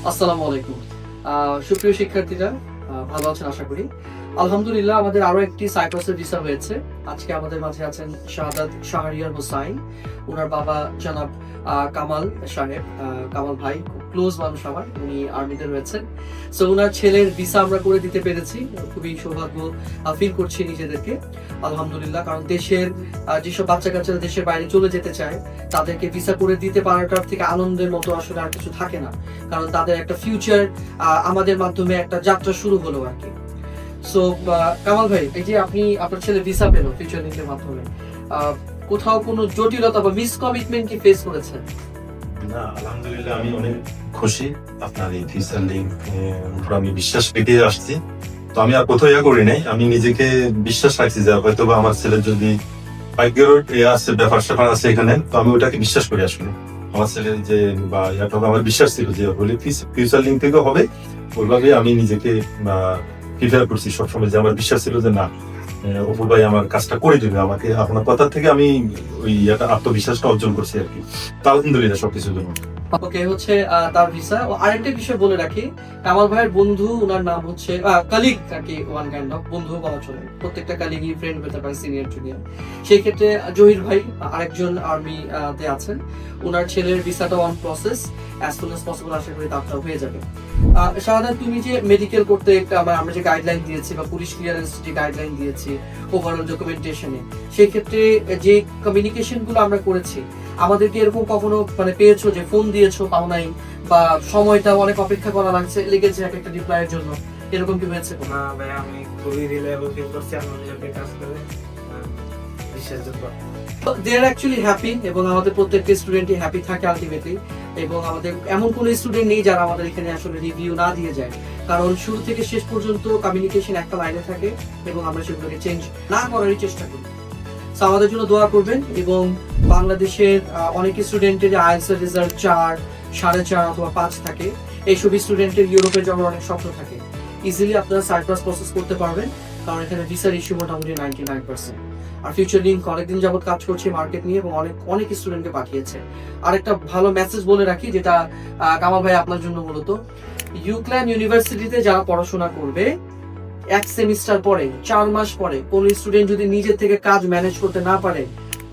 আসসালামু আলাইকুম। সুপ্রিয় শিক্ষার্থীরা, ভালো আছেন আশা করি। আলহামদুলিল্লাহ, আমাদের আরো একটি সাইপ্রাসের ভিসা হয়েছে। আজকে আমাদের মাঝে আছেন শাহাদাত শাহরিয়ার হোসাইন। ওনার বাবা জনাব কামাল সাহেব, কামাল ভাই খুব ক্লোজ মানুষ আমার, উনি আর্মিতে রয়েছেন। সো ওনার ছেলের ভিসা আমরা করে দিতে পেরেছি, খুবই সৌভাগ্য ফিল করছি নিজেদেরকে আলহামদুলিল্লাহ। কারণ দেশের যেসব বাচ্চা কাচ্চারা দেশের বাইরে চলে যেতে চায় তাদেরকে ভিসা করে দিতে পারাটার থেকে আনন্দের মতো আসলে আর কিছু থাকে না। কারণ তাদের একটা ফিউচার আমাদের মাধ্যমে একটা যাত্রা শুরু হলো আর কি। সো কামাল ভাই, এই যে আপনি আপনার ছেলে ভিসা পেল ফিউচার লিংকের মাধ্যমে, কোথাও কোনো জটিলতা বা মিসকমিটমেন্ট কি ফেস করেছেন? না, আলহামদুলিল্লাহ আমি অনেক খুশি আপনার এই ফিউচার লিংক উপর আমি বিশ্বাস রেখে আসছি। তো আমি আর কোথাও করি নাই, আমি নিজেকে বিশ্বাস রাখছি যে হয়তো বা আমার ছেলের যদি ভাগ্যের আছে, ব্যাপার স্যাপার আছে এখানে, তো আমি ওটাকে বিশ্বাস করি আসলে। আমার ছেলের যে বা ইয়াটা আমার বিশ্বাস ছিল যে হলে ফিউচার লিংক থেকে হবে, ওইভাবে আমি নিজেকে প্রিপেয়ার করছি সবসময়, যে আমার বিশ্বাস ছিল যে না, অপু ভাই আমার কাজটা করে দেবে আমাকে। আপনার কথা থেকে আমি ওই আত্মবিশ্বাসটা অর্জন করছি আর কি। তো আলহামদুলিল্লাহ সবকিছুর জন্য। ওকে, হচ্ছে তার ভিসা। ও আরেকটা বিষয় বলে রাখি, কামাল ভাইয়ের বন্ধু, ওনার নাম হচ্ছে কালিগ আর কি, ওয়ান কাইন্ড অফ বন্ধু বলা চলে। প্রত্যেকটা কালিগই ফ্রেন্ড হতে পারে, সিনিয়র জুনিয়র। সেই ক্ষেত্রে জহির ভাই আরেকজন আর্মি তে আছেন, ওনার ছেলের ভিসাটা on process, as soon as possible আশা করি তারটা হয়ে যাবে। সাধারণত তুমি যে মেডিকেল করতে আমরা যে গাইডলাইন দিয়েছি বা পুলিশ ক্লিয়ারেন্স যে গাইডলাইন দিয়েছি ওভারঅল ডকুমেন্টেশনে, সেই ক্ষেত্রে যে কমিউনিকেশন গুলো আমরা করেছি, আমাদেরকে এরকম কখনো পেয়েছো যে ফোন দিয়েছো পাও নাই, বা সময়টা অনেক অপেক্ষা করা লেগেছে এক একটা রিপ্লাইয়ের জন্য, এরকম কি হয়েছে? না ভাই, আমি খুবই রিলায়েবল ফিল করছি আমার নিজেকে কাজ করে, বিশ্বাসযোগ্য। দে আর অ্যাকচুয়ালি হ্যাপি, এবং আমাদের প্রত্যেকটা স্টুডেন্টই হ্যাপি থাকে আলটিমেটলি। এবং আমাদের এমন কোনো স্টুডেন্ট নেই যারা আমাদের এখানে আসলে রিভিউ না দিয়ে যায়, কারণ শুরু থেকে শেষ পর্যন্ত কমিউনিকেশন একটা লাইনে থাকে এবং আমরা সেগুলোকে চেঞ্জ না করারই চেষ্টা করি। সো আমাদের জন্য দোয়া করবেন। এবং বাংলাদেশের অনেক স্টুডেন্টের আইএলটিএস এর রেজাল্ট 4, 4.5 অথবা 5 থাকে। এইসব স্টুডেন্টের ইউরোপে যাওয়ার অনেক স্বপ্ন থাকে। ইজিলি আপনারা সাইপ্রাস প্রসেস করতে পারবেন, কারণ এখানে ভিসার ইস্যু মোটামুটি 99%। আর ফিউচার লিংক অনেকদিন যাবত কাজ করছে মার্কেট নিয়ে, এবং অনেক স্টুডেন্টকে পাঠিয়েছে। আরেকটা ভালো মেসেজ বলে রাখি, যেটা কামাল ভাই আপনার জন্য মূলত, ইউক্ল্যান ইউনিভার্সিটিতে যারা পড়াশোনা করবে, 1 সেমিস্টার পরে, 4 মাস পরে কোন স্টুডেন্ট যদি নিজের থেকে কাজ ম্যানেজ করতে না পারে,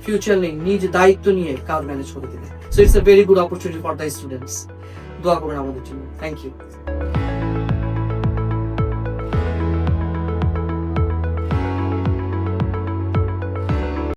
ফিউচার লিংক নিজ দায়িত্ব নিয়ে কাজ ম্যানেজ করে দেবে। So it's a very good opportunity for the students. দোয়া করবেন আমাদের জন্য। Thank you.